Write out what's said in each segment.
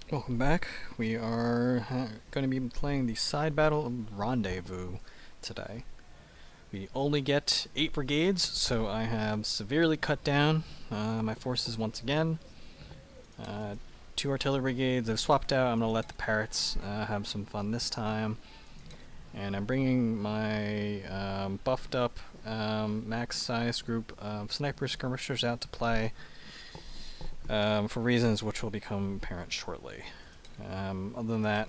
Welcome back. We are going to be playing the side battle of Rendezvouz today. We only get 8 brigades, so I have severely cut down my forces once again. 2 artillery brigades I've swapped out. I'm going to let the parrots have some fun this time. And I'm bringing my buffed up max size group of sniper skirmishers out to play. For reasons which will become apparent shortly. Other than that,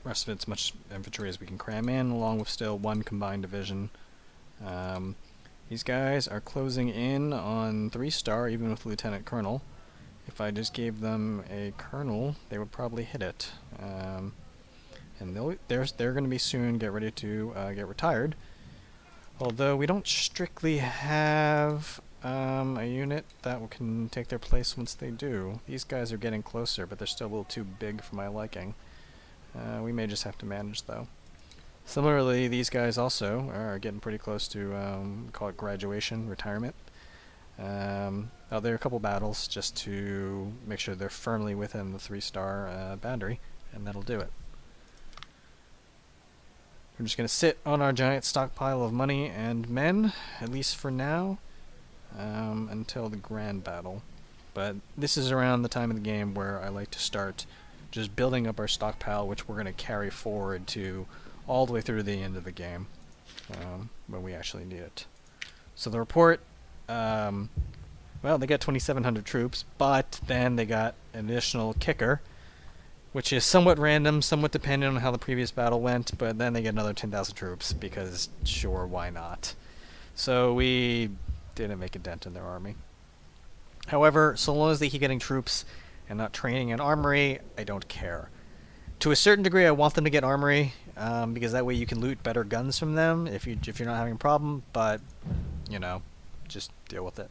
rest of it's much infantry as we can cram in, along with still 1 combined division. These guys are closing in on 3-star, even with Lieutenant Colonel. If I just gave them a colonel, they would probably hit it. And they're going to be soon get ready to get retired. Although we don't strictly have a unit that can take their place once they do. These guys are getting closer, but they're still a little too big for my liking. We may just have to manage, though. Similarly, these guys also are getting pretty close to, call it graduation, retirement. There are a couple battles just to make sure they're firmly within the 3-star boundary, and that'll do it. We're just going to sit on our giant stockpile of money and men, at least for now, until the grand battle. But this is around the time of the game where I like to start just building up our stockpile, which we're going to carry forward to all the way through the end of the game, when we actually need it. So the report, well, they got 2,700 troops, but then they got an additional kicker, which is somewhat random, somewhat dependent on how the previous battle went, but then they get another 10,000 troops, because sure, why not? So we didn't make a dent in their army. However, so long as they keep getting troops and not training in armory, I don't care. To a certain degree, I want them to get armory, because that way you can loot better guns from them if you're not having a problem, but, you know, just deal with it.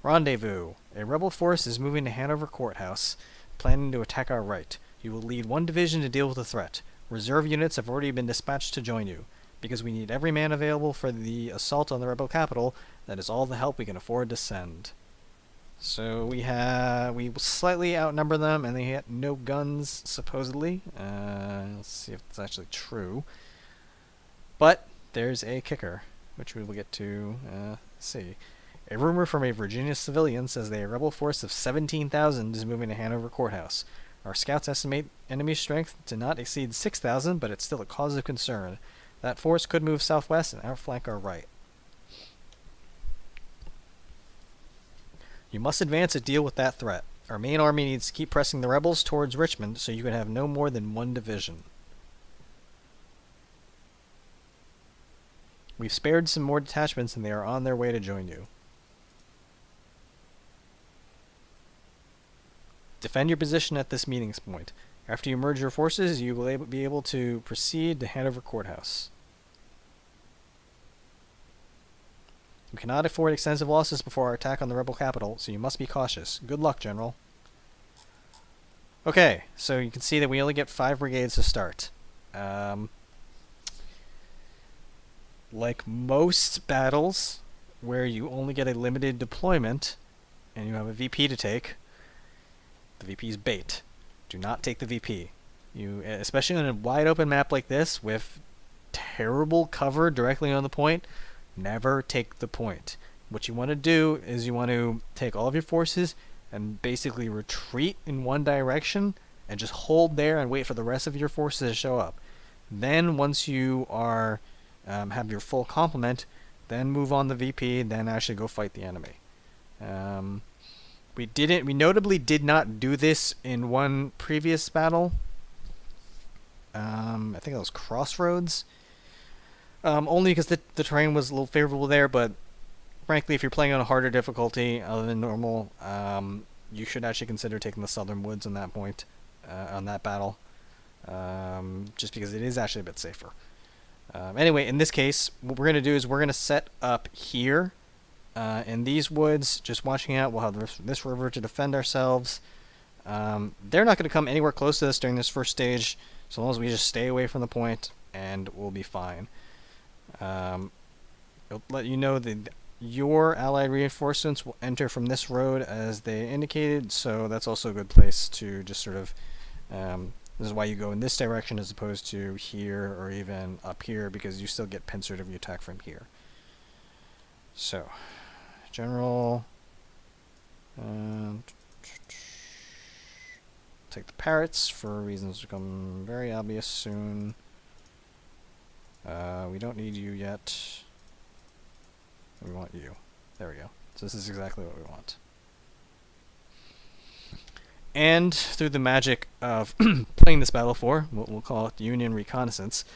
Rendezvouz. A rebel force is moving to Hanover Courthouse, planning to attack our right. You will lead 1 division to deal with the threat. Reserve units have already been dispatched to join you. Because we need every man available for the assault on the rebel capital, that is all the help we can afford to send. So we slightly outnumber them, and they had no guns, supposedly. Let's see if it's actually true. But there's a kicker, which we will get to see. A rumor from a Virginia civilian says that a rebel force of 17,000 is moving to Hanover Courthouse. Our scouts estimate enemy strength to not exceed 6,000, but it's still a cause of concern. That force could move southwest and outflank our right. You must advance to deal with that threat. Our main army needs to keep pressing the rebels towards Richmond so you can have no more than 1 division. We've spared some more detachments and they are on their way to join you. Defend your position at this meeting point. After you merge your forces, you will be able to proceed to Hanover Courthouse. We cannot afford extensive losses before our attack on the rebel capital, so you must be cautious. Good luck, General. Okay, so you can see that we only get 5 brigades to start. Like most battles, where you only get a limited deployment, and you have a VP to take, the VP is bait. Do not take the VP. Especially on a wide open map like this with terrible cover directly on the point, never take the point. What you want to do is you want to take all of your forces and basically retreat in one direction and just hold there and wait for the rest of your forces to show up. Then once you are have your full complement, then move on the VP, then actually go fight the enemy. We notably did not do this in one previous battle. I think that was Crossroads. Only because the terrain was a little favorable there, but frankly, if you're playing on a harder difficulty other than normal, you should actually consider taking the Southern Woods on that point, on that battle, just because it is actually a bit safer. Anyway, in this case, what we're going to do is we're going to set up here in these woods, just watching out. We'll have this river to defend ourselves. They're not going to come anywhere close to us during this first stage, so long as we just stay away from the point, and we'll be fine. It'll let you know your allied reinforcements will enter from this road as they indicated, so that's also a good place to just sort of, this is why you go in this direction as opposed to here or even up here, because you still get pincered if you attack from here. So, general, take the parrots for reasons to become very obvious soon. We don't need you yet. We want you. There we go. So this is exactly what we want. And through the magic of playing this battle for, what we'll call it Union Reconnaissance,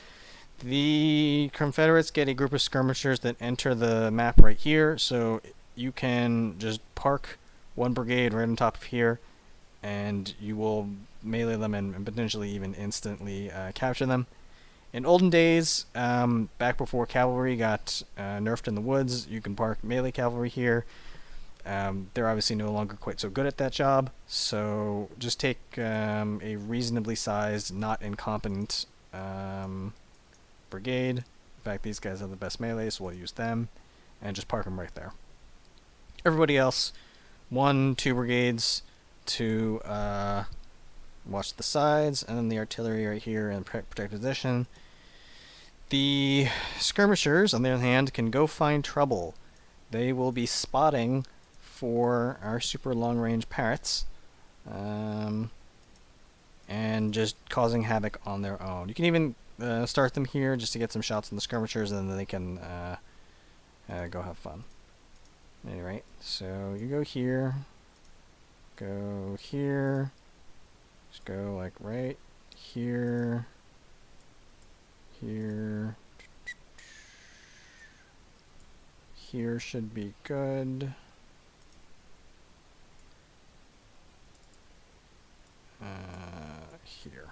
the Confederates get a group of skirmishers that enter the map right here, so you can just park one brigade right on top of here, and you will melee them and potentially even instantly capture them. In olden days, back before cavalry got nerfed in the woods, you can park melee cavalry here. They're obviously no longer quite so good at that job, so just take a reasonably sized, not incompetent brigade. In fact, these guys have the best melee, so we'll use them, and just park them right there. Everybody else, 1-2 brigades to watch the sides, and then the artillery right here in protect position. The skirmishers, on the other hand, can go find trouble. They will be spotting for our super long-range parrots, and just causing havoc on their own. You can even start them here just to get some shots on the skirmishers, and then they can go have fun. Alright, so you go here, just go like right here, here should be good. Here.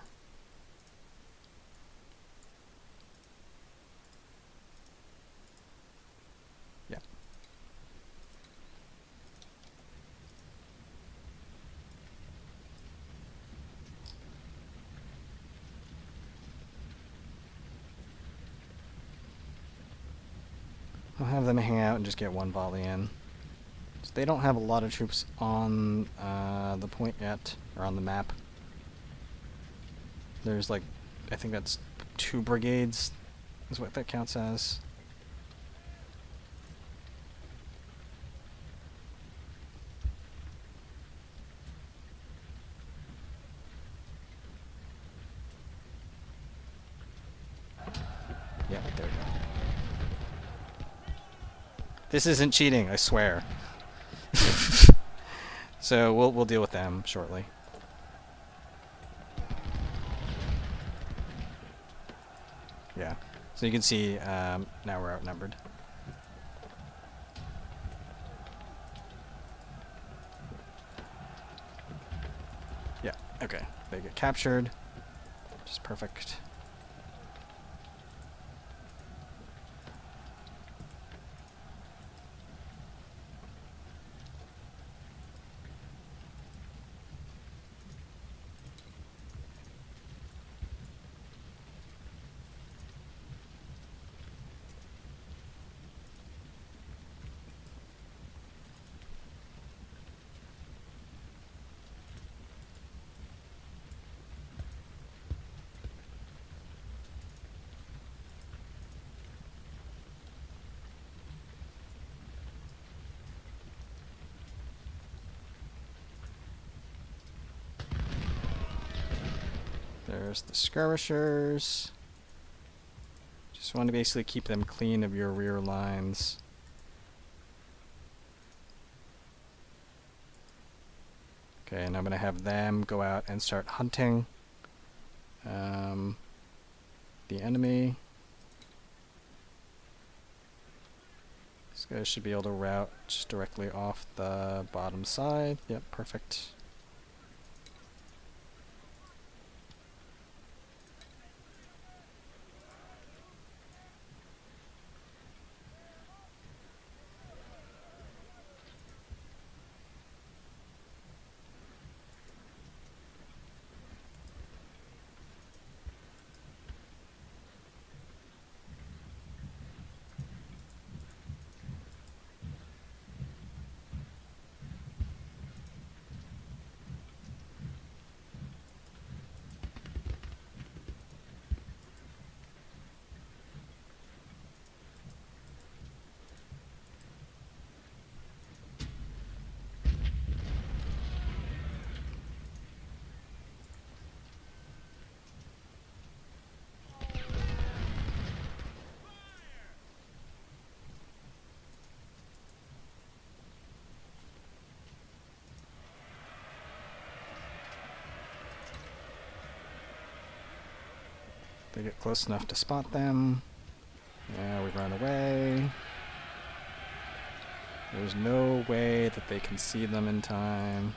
Yeah. I'll have them hang out and just get one volley in. So they don't have a lot of troops on the point yet, or on the map. There's like, I think that's 2 brigades, is what that counts as. Yeah, there we go. This isn't cheating, I swear. So we'll deal with them shortly. Yeah. So you can see now we're outnumbered. Yeah. Okay. They get captured, which is perfect. There's the skirmishers. Just want to basically keep them clean of your rear lines. Okay, and I'm going to have them go out and start hunting the enemy. These guys should be able to route just directly off the bottom side. Yep, perfect. They get close enough to spot them. Yeah, we run away. There's no way that they can see them in time.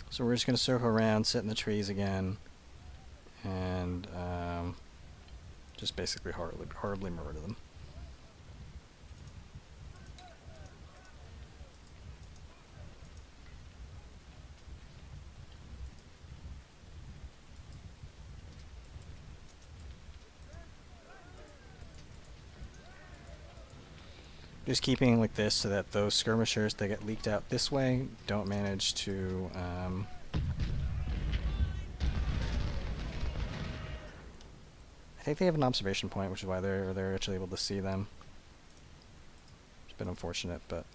So we're just going to circle around, sit in the trees again, and just basically horribly murder them. Just keeping like this so that those skirmishers that get leaked out this way don't manage to I think they have an observation point, which is why they're actually able to see them. It's been unfortunate, but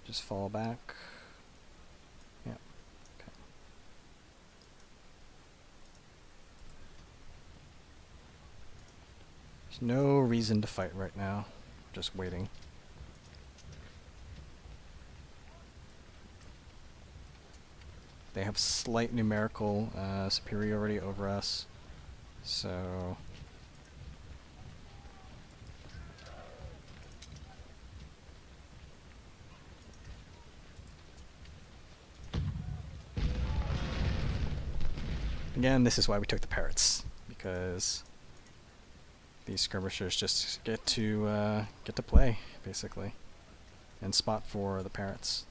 just fall back. Yeah. Okay. There's no reason to fight right now. Just waiting. They have slight numerical superiority over us, so again, this is why we took the parrots, because these skirmishers just get to play basically and spot for the parrots.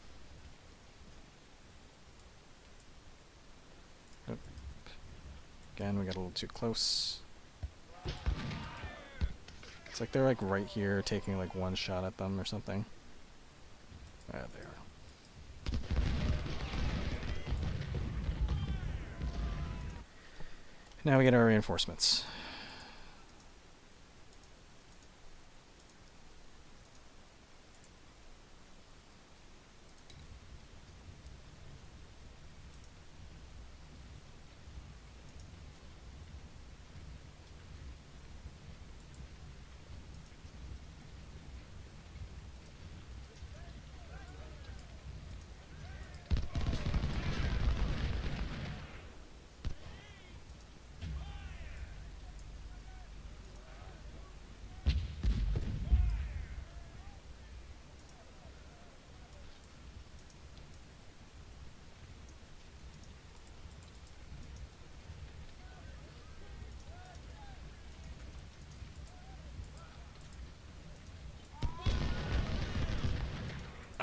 Again, we got a little too close. It's like they're like right here taking like one shot at them or something. There they are. Now we get our reinforcements.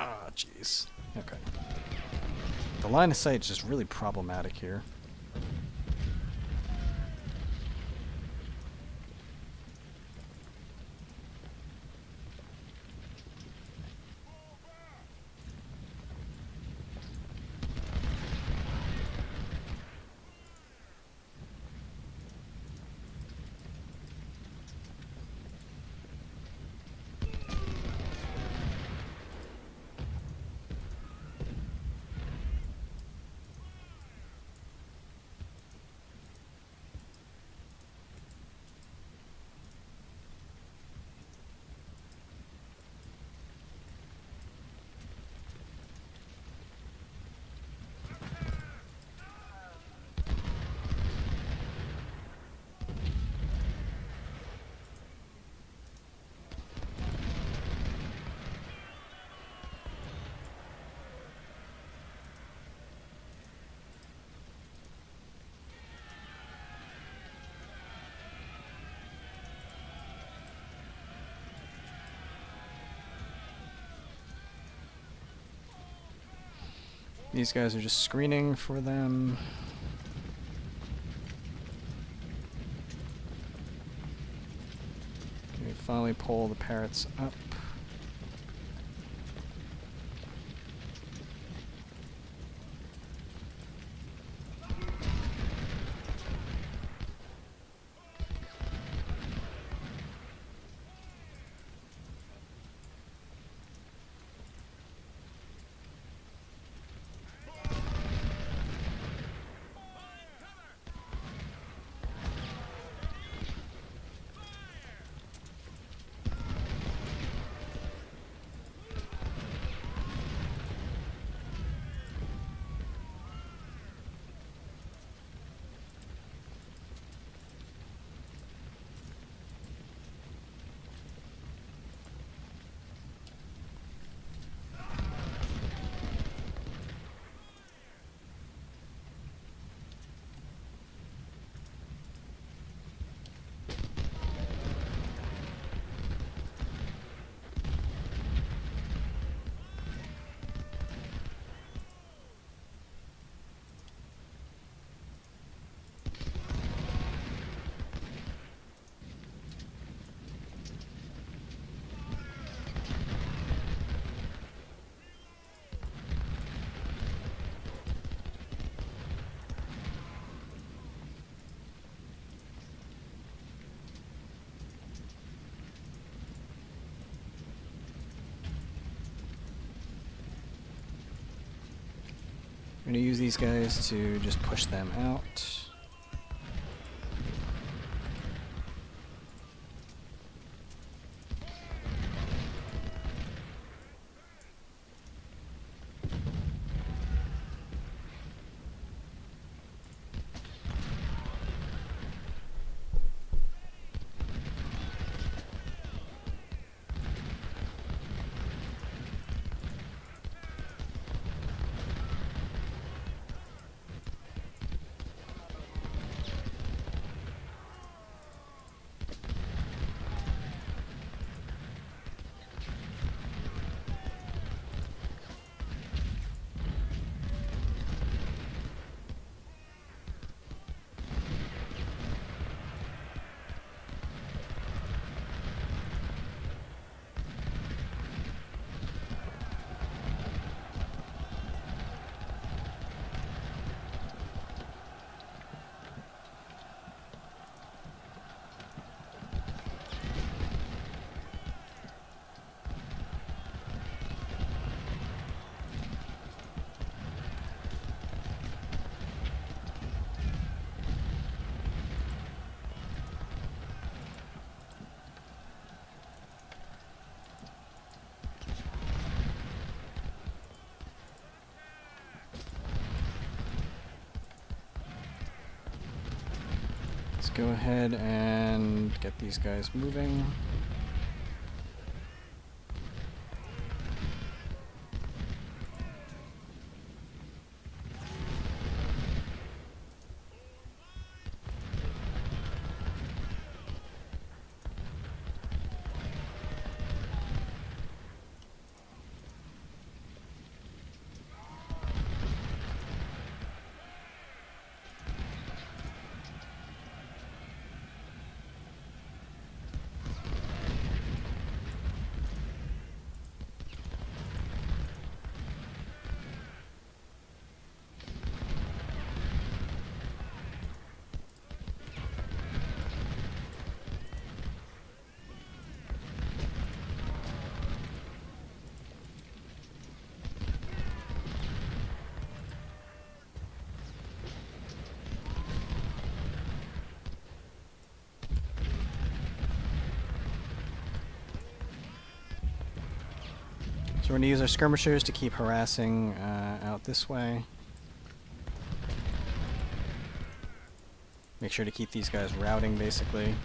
Ah, jeez. Okay. The line of sight is just really problematic here. These guys are just screening for them. We finally pull the parrots up. I'm going to use these guys to just push them out. Let's go ahead and get these guys moving. So we're going to use our skirmishers to keep harassing out this way. Make sure to keep these guys routing, basically.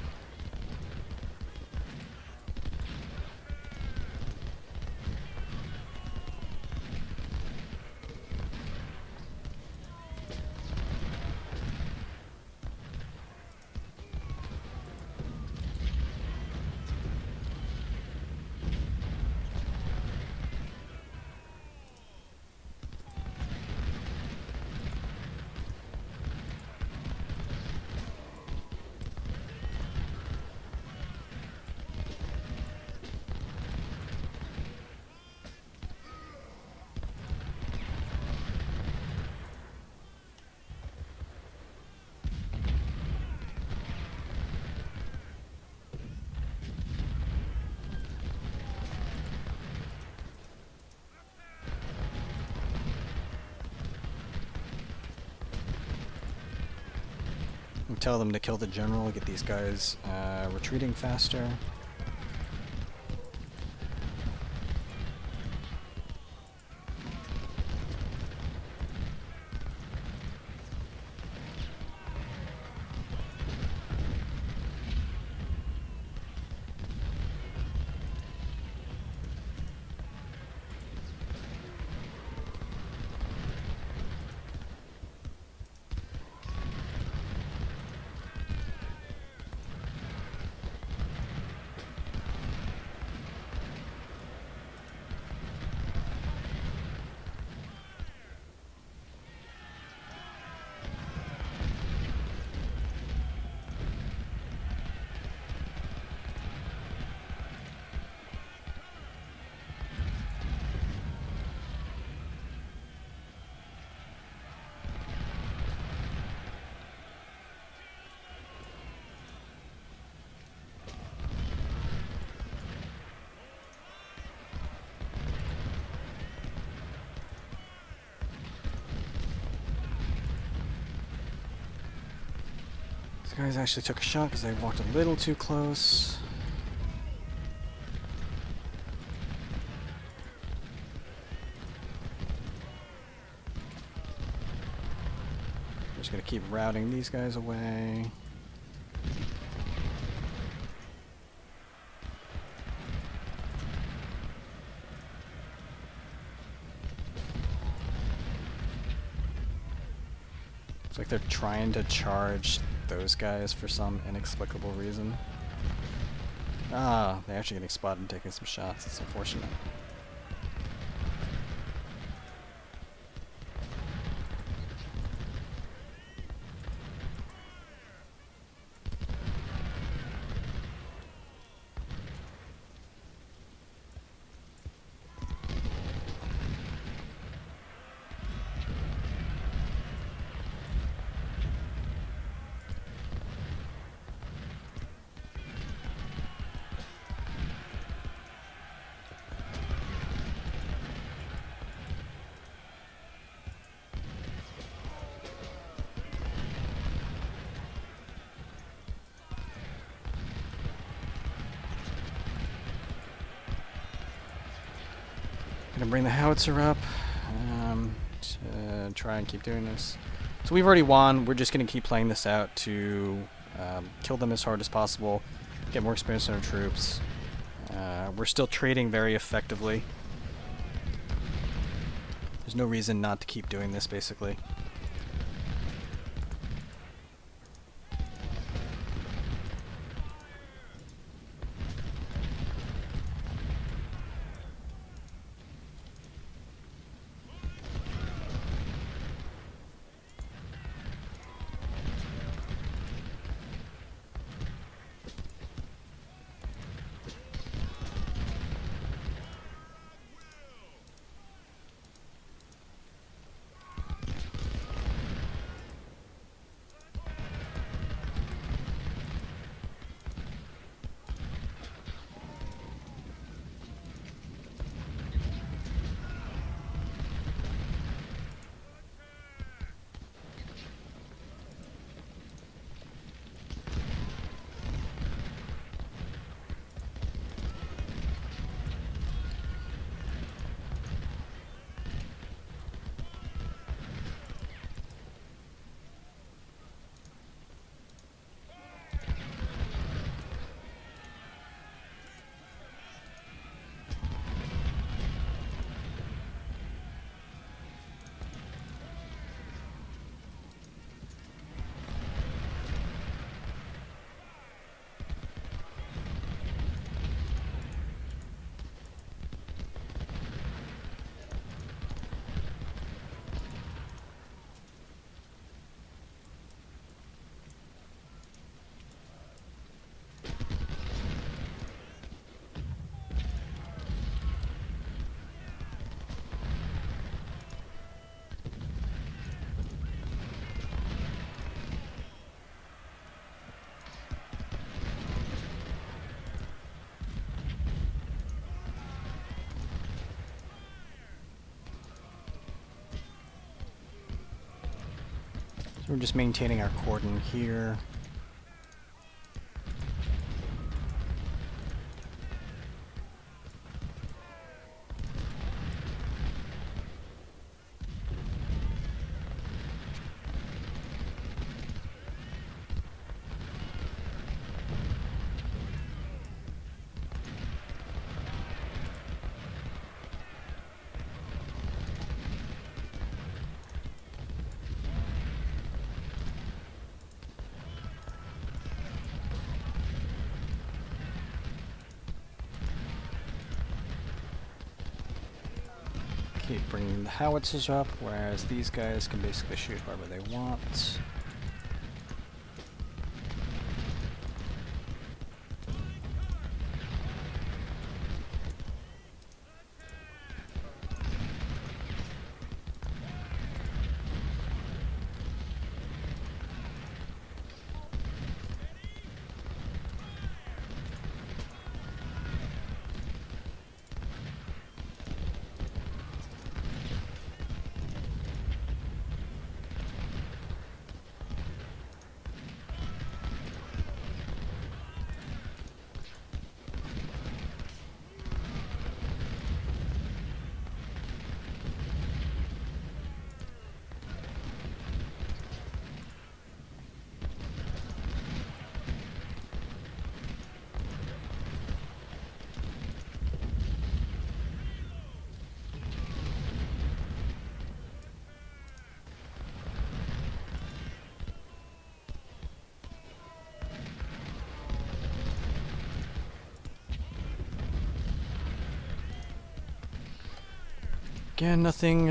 Tell them to kill the general, get these guys retreating faster. The guys actually took a shot because they walked a little too close. I'm just gonna keep routing these guys away. It's like they're trying to charge those guys for some inexplicable reason. Ah, they're actually getting spotted and taking some shots. It's unfortunate. Gonna bring the howitzer up to try and keep doing this. So we've already won. We're just gonna keep playing this out to kill them as hard as possible, get more experience on our troops. We're still trading very effectively. There's no reason not to keep doing this, basically. So we're just maintaining our cordon here. Keep bringing the howitzers up, whereas these guys can basically shoot wherever they want. Again, nothing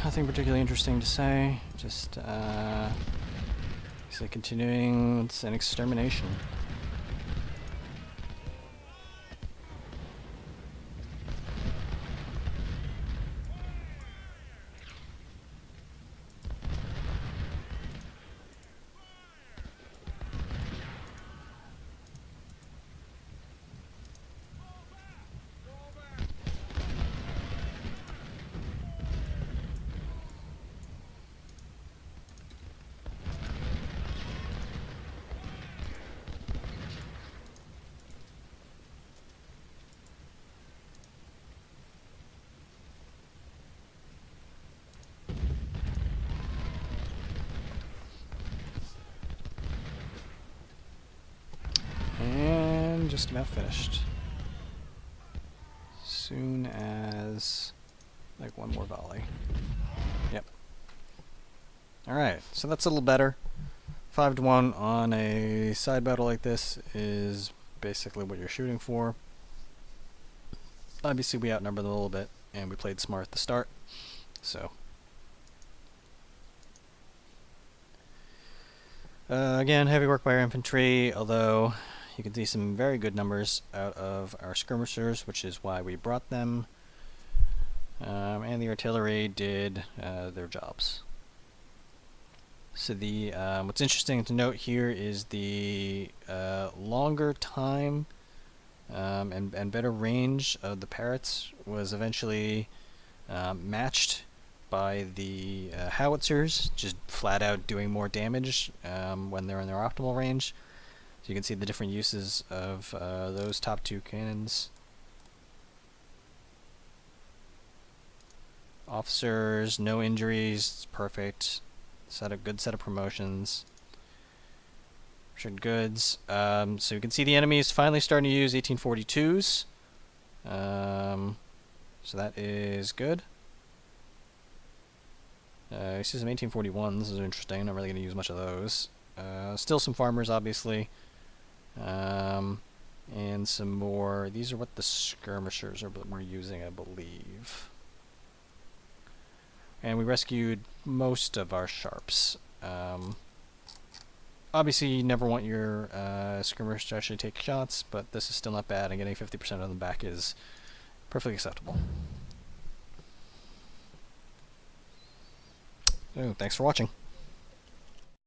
particularly interesting to say. Just basically continuing with an extermination. And just about finished. Soon as, like, one more volley. Yep. Alright, so that's a little better. 5-1 on a side battle like this is basically what you're shooting for. Obviously we outnumbered them a little bit, and we played smart at the start, so. Again, heavy work by our infantry, although you can see some very good numbers out of our skirmishers, which is why we brought them. And the artillery did their jobs. So the what's interesting to note here is the longer time and better range of the parrots was eventually matched by the howitzers, just flat out doing more damage when they're in their optimal range. So you can see the different uses of those top two cannons. Officers, no injuries, perfect. Good set of promotions. Richard Goods. So you can see the enemy is finally starting to use 1842s. So that is good. You see some 1841s. This is interesting. Not really going to use much of those. Still some farmers, obviously. And some more. These are what the skirmishers were using, I believe. And we rescued most of our sharps. Obviously, you never want your skirmishers to actually take shots, but this is still not bad, and getting 50% of them back is perfectly acceptable. So, thanks for watching.